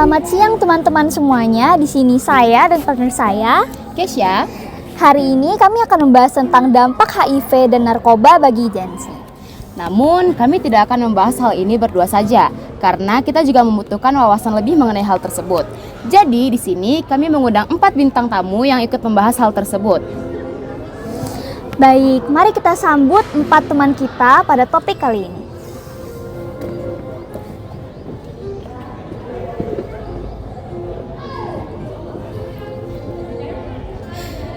Selamat siang teman-teman semuanya. Di sini saya dan partner saya, Kesya. Hari ini kami akan membahas tentang dampak HIV dan narkoba bagi Gen Z. Namun, kami tidak akan membahas hal ini berdua saja, karena kita juga membutuhkan wawasan lebih mengenai hal tersebut. Jadi, di sini kami mengundang 4 bintang tamu yang ikut membahas hal tersebut. Baik, mari kita sambut 4 teman kita pada topik kali ini.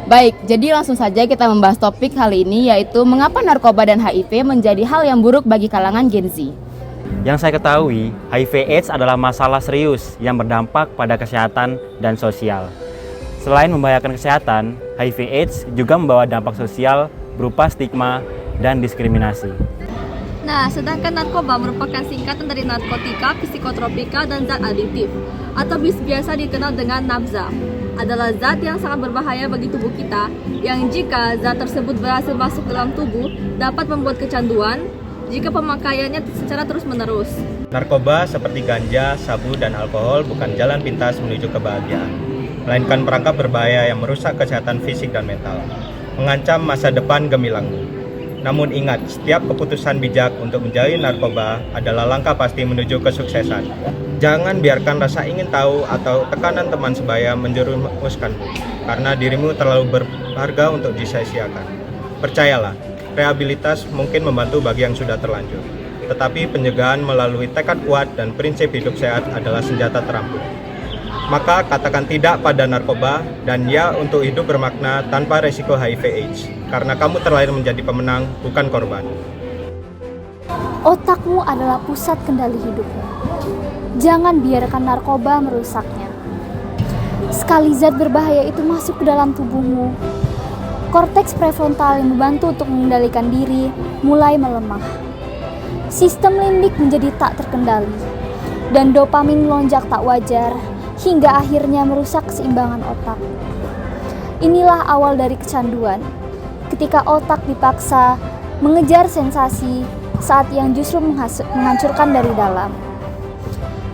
Baik, jadi langsung saja kita membahas topik kali ini, yaitu mengapa narkoba dan HIV menjadi hal yang buruk bagi kalangan Gen Z. Yang saya ketahui, HIV/AIDS adalah masalah serius yang berdampak pada kesehatan dan sosial. Selain membahayakan kesehatan, HIV/AIDS juga membawa dampak sosial berupa stigma dan diskriminasi. Nah, sedangkan narkoba merupakan singkatan dari narkotika, psikotropika, dan zat adiktif, atau biasa dikenal dengan nabza. Adalah zat yang sangat berbahaya bagi tubuh kita, yang jika zat tersebut berhasil masuk dalam tubuh, dapat membuat kecanduan jika pemakaiannya secara terus-menerus. Narkoba seperti ganja, sabu, dan alkohol bukan jalan pintas menuju kebahagiaan, melainkan perangkap berbahaya yang merusak kesehatan fisik dan mental, mengancam masa depan gemilangmu. Namun ingat, setiap keputusan bijak untuk menjauhi narkoba adalah langkah pasti menuju kesuksesan. Jangan biarkan rasa ingin tahu atau tekanan teman sebaya menjerumuskanmu, karena dirimu terlalu berharga untuk disia-siakan. Percayalah, rehabilitas mungkin membantu bagi yang sudah terlanjur, tetapi pencegahan melalui tekad kuat dan prinsip hidup sehat adalah senjata terampuh. Maka katakan tidak pada narkoba dan ya untuk hidup bermakna tanpa resiko HIV/AIDS, karena kamu terlahir menjadi pemenang, bukan korban. Otakmu adalah pusat kendali hidupmu. Jangan biarkan narkoba merusaknya. Sekali zat berbahaya itu masuk ke dalam tubuhmu, korteks prefrontal yang membantu untuk mengendalikan diri mulai melemah. Sistem limbik menjadi tak terkendali, dan dopamin melonjak tak wajar, hingga akhirnya merusak keseimbangan otak. Inilah awal dari kecanduan, ketika otak dipaksa mengejar sensasi saat yang justru menghancurkan dari dalam.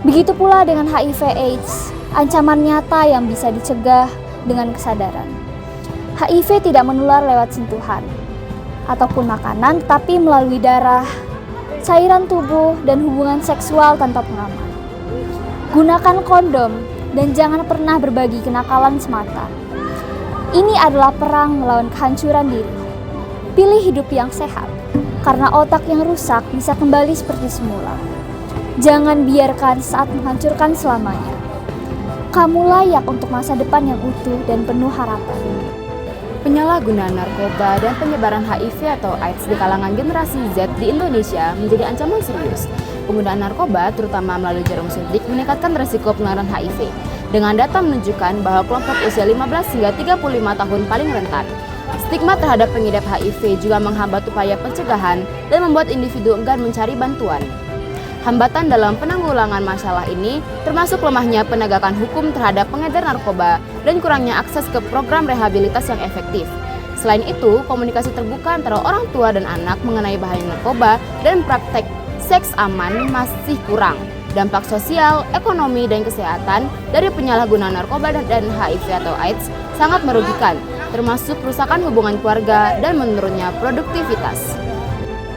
Begitu pula dengan HIV/AIDS, ancaman nyata yang bisa dicegah dengan kesadaran. HIV tidak menular lewat sentuhan ataupun makanan, tetapi melalui darah, cairan tubuh, dan hubungan seksual tanpa pengaman. Gunakan kondom dan jangan pernah berbagi kenakalan semata. Ini adalah perang melawan kehancuran diri. Pilih hidup yang sehat, karena otak yang rusak bisa kembali seperti semula. Jangan biarkan saat menghancurkan selamanya. Kamu layak untuk masa depan yang utuh dan penuh harapan. Penyalahgunaan narkoba dan penyebaran HIV atau AIDS di kalangan generasi Z di Indonesia menjadi ancaman serius. Penggunaan narkoba, terutama melalui jarum suntik, meningkatkan resiko penularan HIV. Dengan data menunjukkan bahwa kelompok usia 15 hingga 35 tahun paling rentan. Stigma terhadap pengidap HIV juga menghambat upaya pencegahan dan membuat individu enggan mencari bantuan. Hambatan dalam penanggulangan masalah ini termasuk lemahnya penegakan hukum terhadap pengedar narkoba dan kurangnya akses ke program rehabilitas yang efektif. Selain itu, komunikasi terbuka antara orang tua dan anak mengenai bahaya narkoba dan praktek seks aman masih kurang. Dampak sosial, ekonomi, dan kesehatan dari penyalahgunaan narkoba dan HIV atau AIDS sangat merugikan, termasuk kerusakan hubungan keluarga dan menurunnya produktivitas.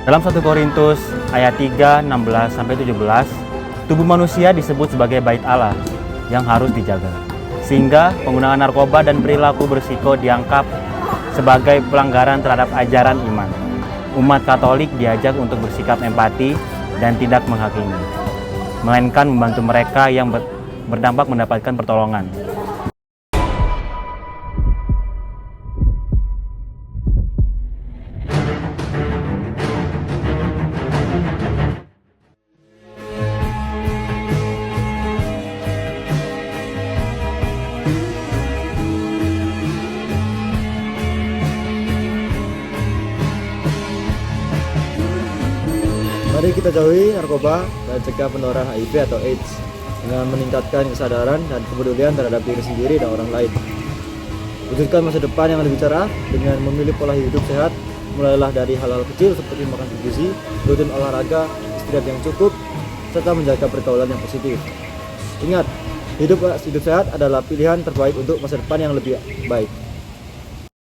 Dalam 1 Korintus ayat 3, 16-17, tubuh manusia disebut sebagai bait Allah yang harus dijaga. Sehingga penggunaan narkoba dan perilaku berisiko dianggap sebagai pelanggaran terhadap ajaran iman. Umat Katolik diajak untuk bersikap empati dan tidak menghakimi, melainkan membantu mereka yang berdampak mendapatkan pertolongan. Mari kita jauhi narkoba dan cegah penularan HIV atau AIDS dengan meningkatkan kesadaran dan kepedulian terhadap diri sendiri dan orang lain. Wujudkan masa depan yang lebih cerah dengan memilih pola hidup sehat, mulailah dari hal-hal kecil seperti makan bergizi, rutin olahraga, istirahat yang cukup, serta menjaga pergaulan yang positif. Ingat, Hidup sehat adalah pilihan terbaik untuk masa depan yang lebih baik.